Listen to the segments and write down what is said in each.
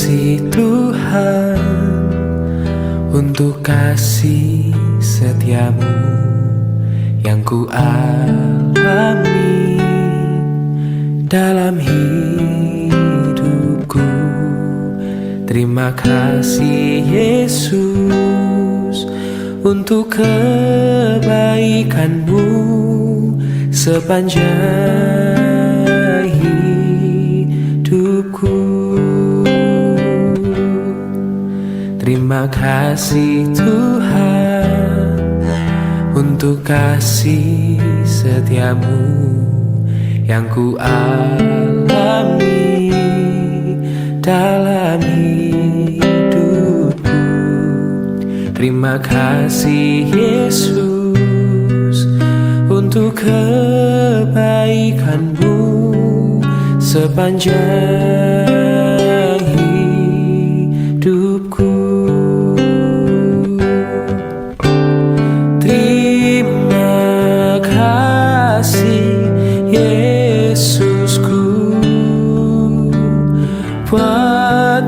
kasih Tuhan untuk kasih setiamu yang ku alami dalam hidupku. Terima kasih Yesus untuk kebaikanmu sepanjang hidupku. Terima kasih Tuhan untuk kasih setiamu yang ku alami dalam hidupku. Terima kasih Yesus untuk kebaikanmu sepanjang hidupku. Terima kasih Yesusku buat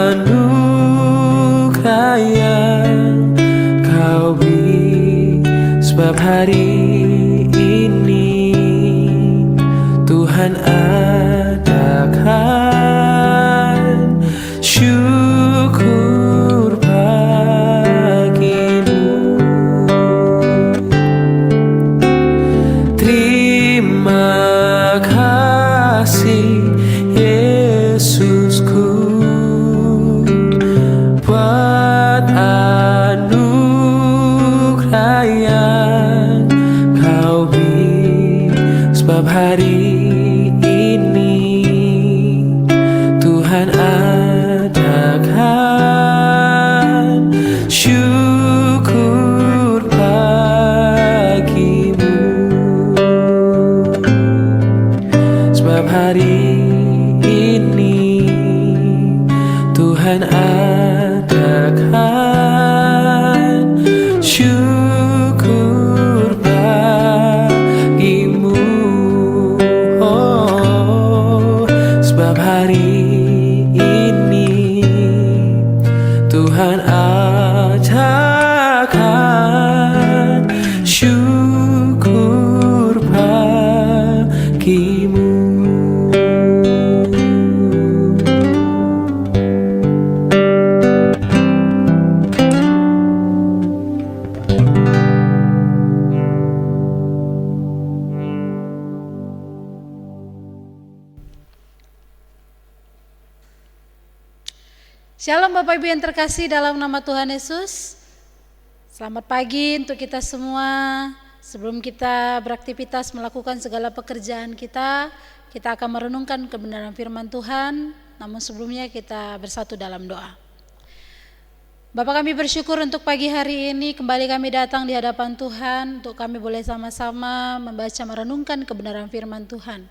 anugerah yang kau beri, sebab hari ini Tuhan adakan syukur bagimu. Terima kasih Yesusku buat anugerah yang kau beri, sebab hari ini Tuhan adakan syukur bagimu. Sebab hari ini Tuhan adakan syukur bagimu. Oh, sebab hari ini Tuhan adakan syukur bagimu. Shalom Bapak Ibu yang terkasih dalam nama Tuhan Yesus. Selamat pagi untuk kita semua. Sebelum kita beraktivitas melakukan segala pekerjaan kita akan merenungkan kebenaran firman Tuhan. Namun sebelumnya kita bersatu dalam doa. Bapa, kami bersyukur untuk pagi hari ini kembali kami datang di hadapan Tuhan untuk kami boleh sama-sama membaca merenungkan kebenaran firman Tuhan.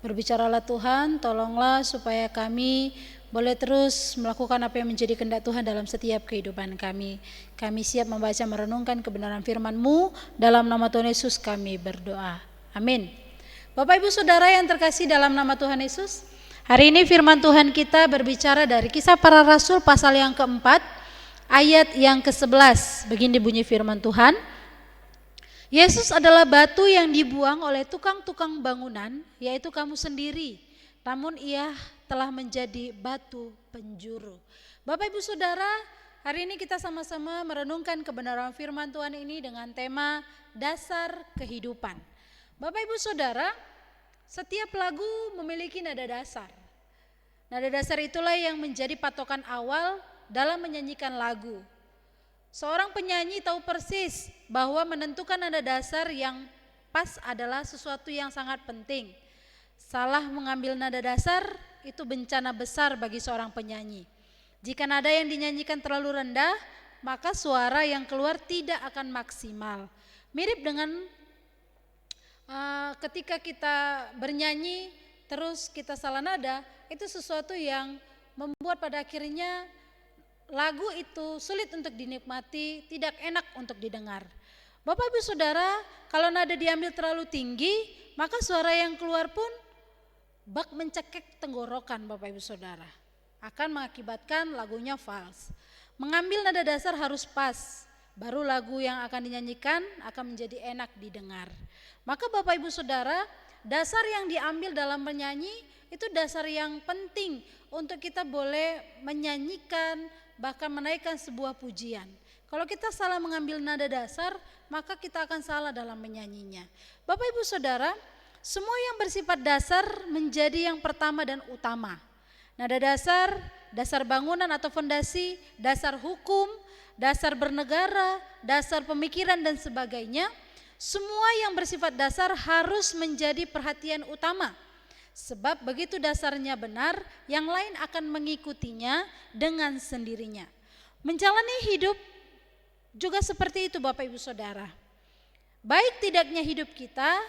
Berbicaralah Tuhan, tolonglah supaya kami boleh terus melakukan apa yang menjadi kehendak Tuhan dalam setiap kehidupan kami. Kami siap membaca merenungkan kebenaran firman-Mu. Dalam nama Tuhan Yesus kami berdoa. Amin. Bapak Ibu Saudara yang terkasih dalam nama Tuhan Yesus, hari ini firman Tuhan kita berbicara dari Kisah Para Rasul pasal yang keempat, ayat yang ke-11. Begini bunyi firman Tuhan. Yesus adalah batu yang dibuang oleh tukang-tukang bangunan, yaitu kamu sendiri. Namun ia telah menjadi batu penjuru. Bapak Ibu Saudara, hari ini kita sama-sama merenungkan kebenaran firman Tuhan ini dengan tema dasar kehidupan. Bapak Ibu Saudara, setiap lagu memiliki nada dasar. Nada dasar itulah yang menjadi patokan awal dalam menyanyikan lagu. Seorang penyanyi tahu persis bahwa menentukan nada dasar yang pas adalah sesuatu yang sangat penting. Salah mengambil nada dasar itu bencana besar bagi seorang penyanyi. Jika nada yang dinyanyikan terlalu rendah, maka suara yang keluar tidak akan maksimal. Mirip dengan ketika kita bernyanyi terus kita salah nada, itu sesuatu yang membuat pada akhirnya lagu itu sulit untuk dinikmati, tidak enak untuk didengar. Bapak Ibu Saudara, kalau nada diambil terlalu tinggi, maka suara yang keluar pun bak mencekik tenggorokan Bapak Ibu Saudara. akan mengakibatkan lagunya fals. Mengambil nada dasar harus pas, baru lagu yang akan dinyanyikan akan menjadi enak didengar. Maka Bapak Ibu Saudara, dasar yang diambil dalam menyanyi itu dasar yang penting untuk kita boleh menyanyikan, bahkan menaikkan sebuah pujian. Kalau kita salah mengambil nada dasar, maka kita akan salah dalam menyanyinya. Bapak Ibu Saudara, semua yang bersifat dasar menjadi yang pertama dan utama. Nada dasar, dasar bangunan atau fondasi, dasar hukum, dasar bernegara, dasar pemikiran dan sebagainya. Semua yang bersifat dasar harus menjadi perhatian utama. Sebab begitu dasarnya benar, yang lain akan mengikutinya dengan sendirinya. Menjalani hidup juga seperti itu Bapak Ibu Saudara. Baik tidaknya hidup kita,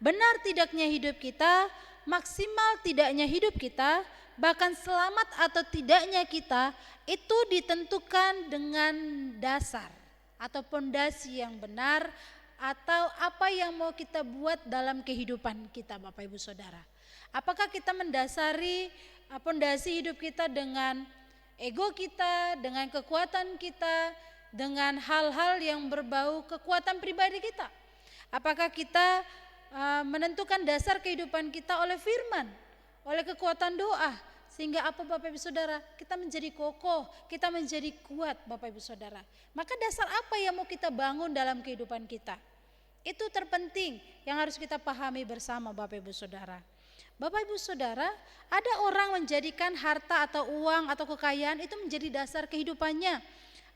benar tidaknya hidup kita, maksimal tidaknya hidup kita, bahkan selamat atau tidaknya kita, itu ditentukan dengan dasar atau pondasi yang benar, atau apa yang mau kita buat dalam kehidupan kita Bapak Ibu Saudara. Apakah kita mendasari pondasi hidup kita dengan ego kita, dengan kekuatan kita, dengan hal-hal yang berbau kekuatan pribadi kita? Apakah kita menentukan dasar kehidupan kita oleh firman, oleh kekuatan doa, sehingga apa Bapak Ibu Saudara, kita menjadi kokoh, kita menjadi kuat Bapak Ibu Saudara. Maka dasar apa yang mau kita bangun dalam kehidupan kita? Itu terpenting yang harus kita pahami bersama Bapak Ibu Saudara. Bapak Ibu Saudara, ada orang menjadikan harta atau uang atau kekayaan itu menjadi dasar kehidupannya.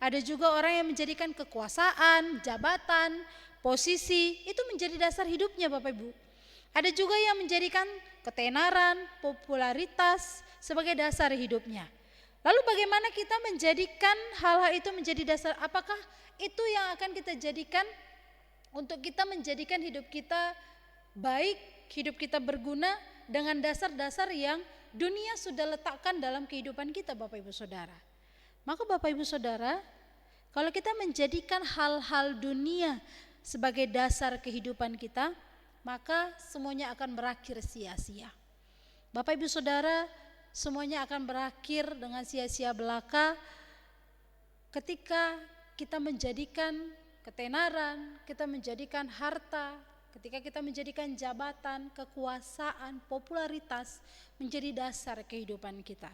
Ada juga orang yang menjadikan kekuasaan, jabatan, posisi itu menjadi dasar hidupnya Bapak Ibu. Ada juga yang menjadikan ketenaran, popularitas sebagai dasar hidupnya. Lalu bagaimana kita menjadikan hal-hal itu menjadi dasar? Apakah itu yang akan kita jadikan untuk kita menjadikan hidup kita baik, hidup kita berguna dengan dasar-dasar yang dunia sudah letakkan dalam kehidupan kita Bapak Ibu Saudara. Maka Bapak Ibu Saudara, kalau kita menjadikan hal-hal dunia sebagai dasar kehidupan kita, maka semuanya akan berakhir sia-sia. Bapak Ibu Saudara, semuanya akan berakhir dengan sia-sia belaka ketika kita menjadikan ketenaran, kita menjadikan harta, ketika kita menjadikan jabatan, kekuasaan, popularitas menjadi dasar kehidupan kita.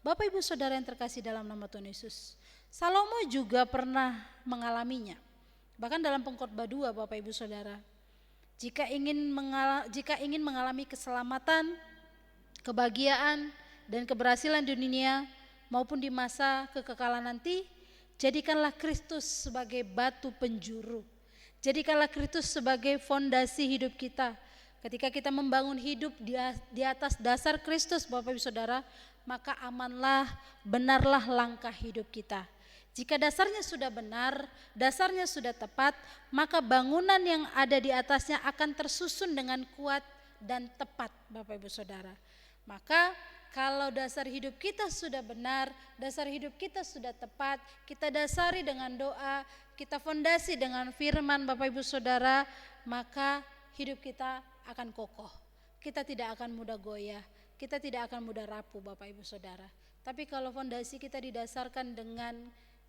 Bapak Ibu Saudara yang terkasih dalam nama Tuhan Yesus, Salomo juga pernah mengalaminya. Bahkan dalam Pengkhotbah 2 Bapak Ibu Saudara, jika ingin mengalami keselamatan, kebahagiaan dan keberhasilan di dunia maupun di masa kekekalan nanti, jadikanlah Kristus sebagai batu penjuru. Jadikanlah Kristus sebagai fondasi hidup kita. Ketika kita membangun hidup di atas dasar Kristus Bapak Ibu Saudara, maka amanlah, benarlah langkah hidup kita. Jika dasarnya sudah benar, dasarnya sudah tepat, maka bangunan yang ada di atasnya akan tersusun dengan kuat dan tepat Bapak Ibu Saudara. Maka kalau dasar hidup kita sudah benar, dasar hidup kita sudah tepat, kita dasari dengan doa, kita fondasi dengan firman Bapak Ibu Saudara, maka hidup kita akan kokoh. Kita tidak akan mudah goyah, kita tidak akan mudah rapuh Bapak Ibu Saudara. Tapi kalau fondasi kita didasarkan dengan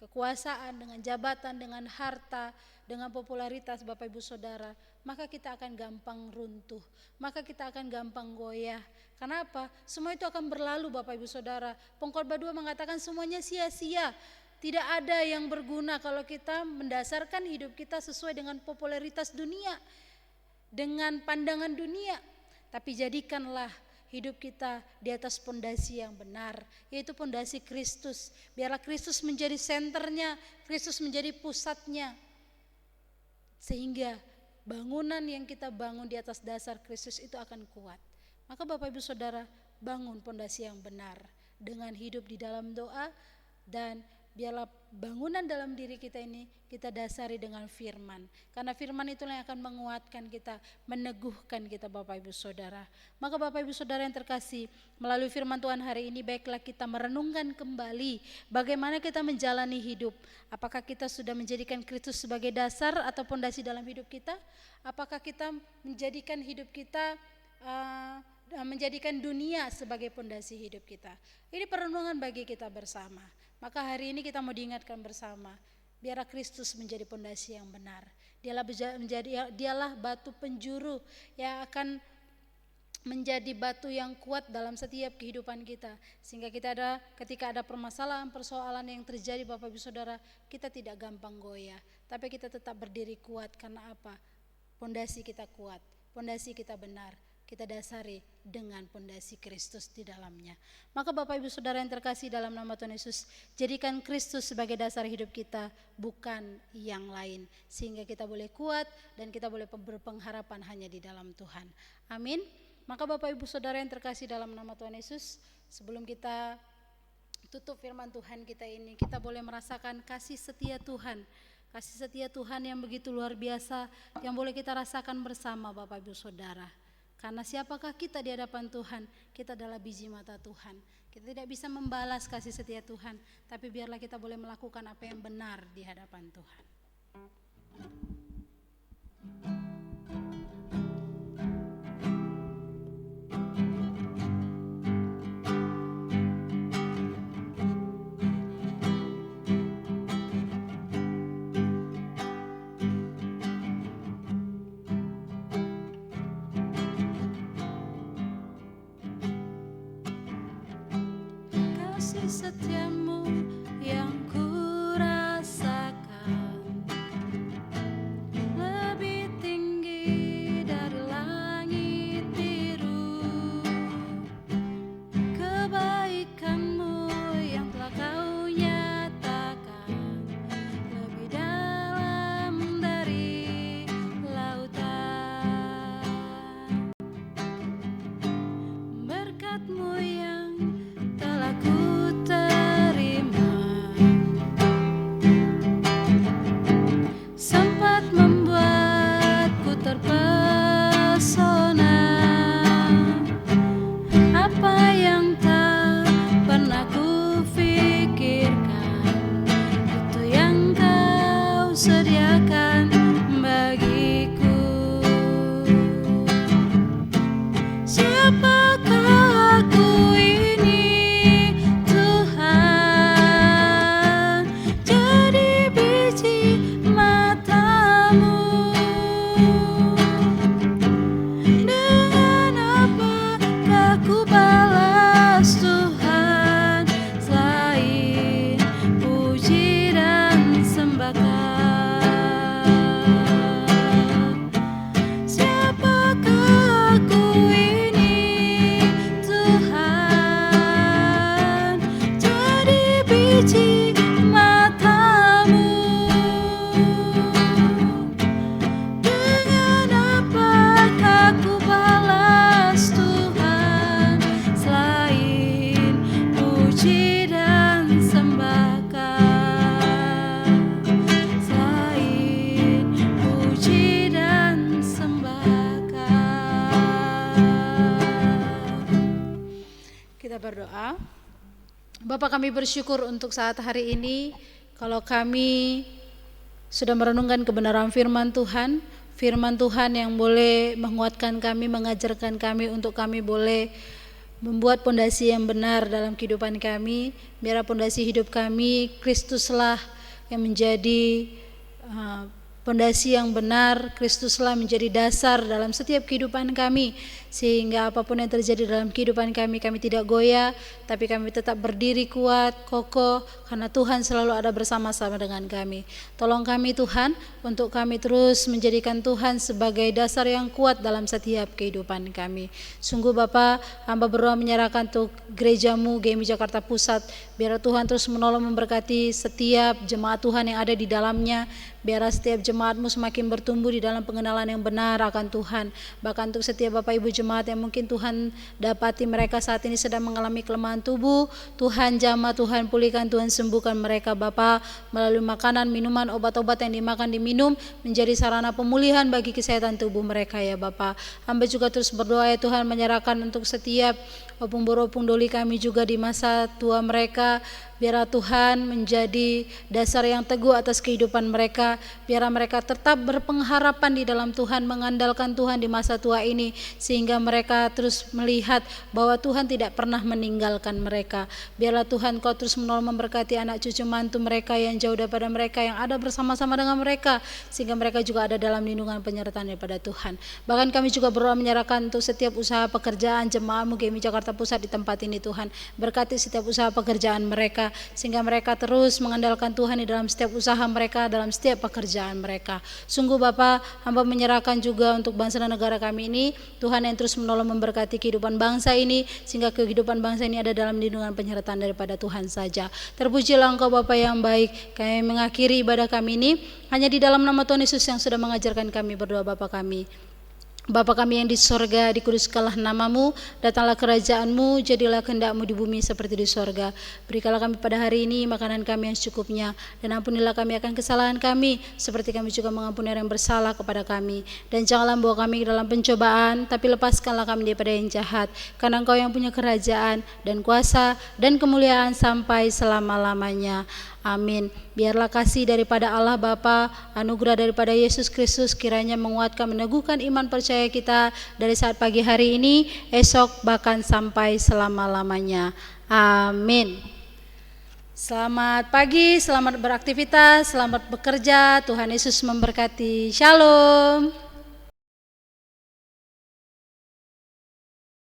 kekuasaan, dengan jabatan, dengan harta, dengan popularitas Bapak Ibu Saudara, maka kita akan gampang runtuh, maka kita akan gampang goyah. Kenapa? Semua itu akan berlalu Bapak Ibu Saudara. Pengkhotbah 2 mengatakan semuanya sia-sia. Tidak ada yang berguna kalau kita mendasarkan hidup kita sesuai dengan popularitas dunia, dengan pandangan dunia. Tapi jadikanlah hidup kita di atas pondasi yang benar, yaitu pondasi Kristus. Biarlah Kristus menjadi senternya, Kristus menjadi pusatnya, sehingga bangunan yang kita bangun di atas dasar Kristus itu akan kuat. Maka Bapak Ibu Saudara, bangun pondasi yang benar dengan hidup di dalam doa, dan biarlah bangunan dalam diri kita ini kita dasari dengan firman. Karena firman itulah yang akan menguatkan kita, meneguhkan kita Bapak Ibu Saudara. Maka Bapak Ibu Saudara yang terkasih, melalui firman Tuhan hari ini baiklah kita merenungkan kembali bagaimana kita menjalani hidup. Apakah kita sudah menjadikan Kristus sebagai dasar atau pondasi dalam hidup kita? Apakah kita menjadikan hidup kita menjadikan dunia sebagai pondasi hidup kita. Ini perenungan bagi kita bersama. Maka hari ini kita mau diingatkan bersama, biarlah Kristus menjadi pondasi yang benar. Dialah batu penjuru yang akan menjadi batu yang kuat dalam setiap kehidupan kita, sehingga ketika ada persoalan yang terjadi Bapak Ibu Saudara, kita tidak gampang goyah, tapi kita tetap berdiri kuat. Karena apa? Pondasi kita kuat, pondasi kita benar, kita dasari dengan pondasi Kristus di dalamnya. Maka Bapak Ibu Saudara yang terkasih dalam nama Tuhan Yesus, jadikan Kristus sebagai dasar hidup kita, bukan yang lain, sehingga kita boleh kuat dan kita boleh berpengharapan hanya di dalam Tuhan. Amin. Maka Bapak Ibu Saudara yang terkasih dalam nama Tuhan Yesus, sebelum kita tutup firman Tuhan kita ini, kita boleh merasakan kasih setia Tuhan. Kasih setia Tuhan yang begitu luar biasa, yang boleh kita rasakan bersama Bapak Ibu Saudara. Karena siapakah kita di hadapan Tuhan? Kita adalah biji mata Tuhan. Kita tidak bisa membalas kasih setia Tuhan, tapi biarlah kita boleh melakukan apa yang benar di hadapan Tuhan. Kasih setiamu yang ku rasakan lebih tinggi dari langit biru. Kebaikanmu yang telah kau nyatakan lebih dalam dari lautan. Berkat-Mu yang telah ku terima sempat membuatku terpesona. Apa yang tak pernah ku pikirkan, itu yang kau sediakan bagiku. Siapakah aku ini, Tuhan? Jadi biji mata-Mu. Dengan apakah ku balas Tuhan, selain puji dan sembahkan? Siapakah aku ini, Tuhan? Jadi biji mata-Mu. Dengan apakah ku balas Tuhan, selain puji dan sembahkan? Selain puji dan sembahkan. Kita berdoa. Bapa, kami bersyukur untuk saat hari ini, kalau kami sudah merenungkan kebenaran firman Tuhan yang boleh menguatkan kami, mengajarkan kami untuk kami boleh membuat pondasi yang benar dalam kehidupan kami. Biar pondasi hidup kami, Kristuslah yang menjadi pondasi yang benar, Kristuslah menjadi dasar dalam setiap kehidupan kami, sehingga apapun yang terjadi dalam kehidupan kami, kami tidak goyah, tapi kami tetap berdiri kuat, kokoh, karena Tuhan selalu ada bersama-sama dengan kami. Tolong kami Tuhan, untuk kami terus menjadikan Tuhan sebagai dasar yang kuat dalam setiap kehidupan kami. Sungguh Bapa, hamba berdoa menyerahkan untuk gereja-Mu, GMI Jakarta Pusat, biar Tuhan terus menolong memberkati setiap jemaat Tuhan yang ada di dalamnya. Biar setiap jemaat-Mu semakin bertumbuh di dalam pengenalan yang benar akan Tuhan. Bahkan untuk setiap Bapak Ibu jemaat yang mungkin Tuhan dapati mereka saat ini sedang mengalami kelemahan tubuh, Tuhan jamah, Tuhan pulihkan, Tuhan sembuhkan mereka Bapa, melalui makanan, minuman, obat-obat yang dimakan, diminum, menjadi sarana pemulihan bagi kesehatan tubuh mereka ya Bapa. Hamba juga terus berdoa ya Tuhan, menyerahkan untuk setiap opung doli kami juga di masa tua mereka. Biarlah Tuhan menjadi dasar yang teguh atas kehidupan mereka. Biarlah mereka tetap berpengharapan di dalam Tuhan, mengandalkan Tuhan di masa tua ini, sehingga mereka terus melihat bahwa Tuhan tidak pernah meninggalkan mereka. Biarlah Tuhan Kau terus menolong memberkati anak cucu mantu mereka yang jauh daripada mereka, yang ada bersama-sama dengan mereka, sehingga mereka juga ada dalam lindungan penyertaan daripada Tuhan. Bahkan kami juga berdoa menyerahkan untuk setiap usaha pekerjaan jemaat-Mu GMI Jakarta Pusat di tempat ini Tuhan. Berkati setiap usaha pekerjaan mereka, sehingga mereka terus mengandalkan Tuhan di dalam setiap usaha mereka, dalam setiap pekerjaan mereka. Sungguh Bapa, hamba menyerahkan juga untuk bangsa dan negara kami ini, Tuhan yang terus menolong memberkati kehidupan bangsa ini, sehingga kehidupan bangsa ini ada dalam lindungan penyertaan daripada Tuhan saja. Terpujilah Engkau Bapa yang baik. Kami mengakhiri ibadah kami ini hanya di dalam nama Tuhan Yesus yang sudah mengajarkan kami berdoa. Bapa kami, Bapa kami yang di sorga, dikuduskanlah namamu, datanglah kerajaanmu, jadilah kehendak-Mu di bumi seperti di sorga. Berikanlah kami pada hari ini makanan kami yang secukupnya, dan ampunilah kami akan kesalahan kami, seperti kami juga mengampuni orang yang bersalah kepada kami. Dan janganlah membawa kami ke dalam pencobaan, tapi lepaskanlah kami daripada yang jahat, karena Engkau yang punya kerajaan, dan kuasa, dan kemuliaan sampai selama-lamanya. Amin. Biarlah kasih daripada Allah Bapa, anugerah daripada Yesus Kristus kiranya menguatkan, meneguhkan iman percaya kita dari saat pagi hari ini, esok, bahkan sampai selama-lamanya. Amin. Selamat pagi, selamat beraktivitas, selamat bekerja. Tuhan Yesus memberkati. Shalom.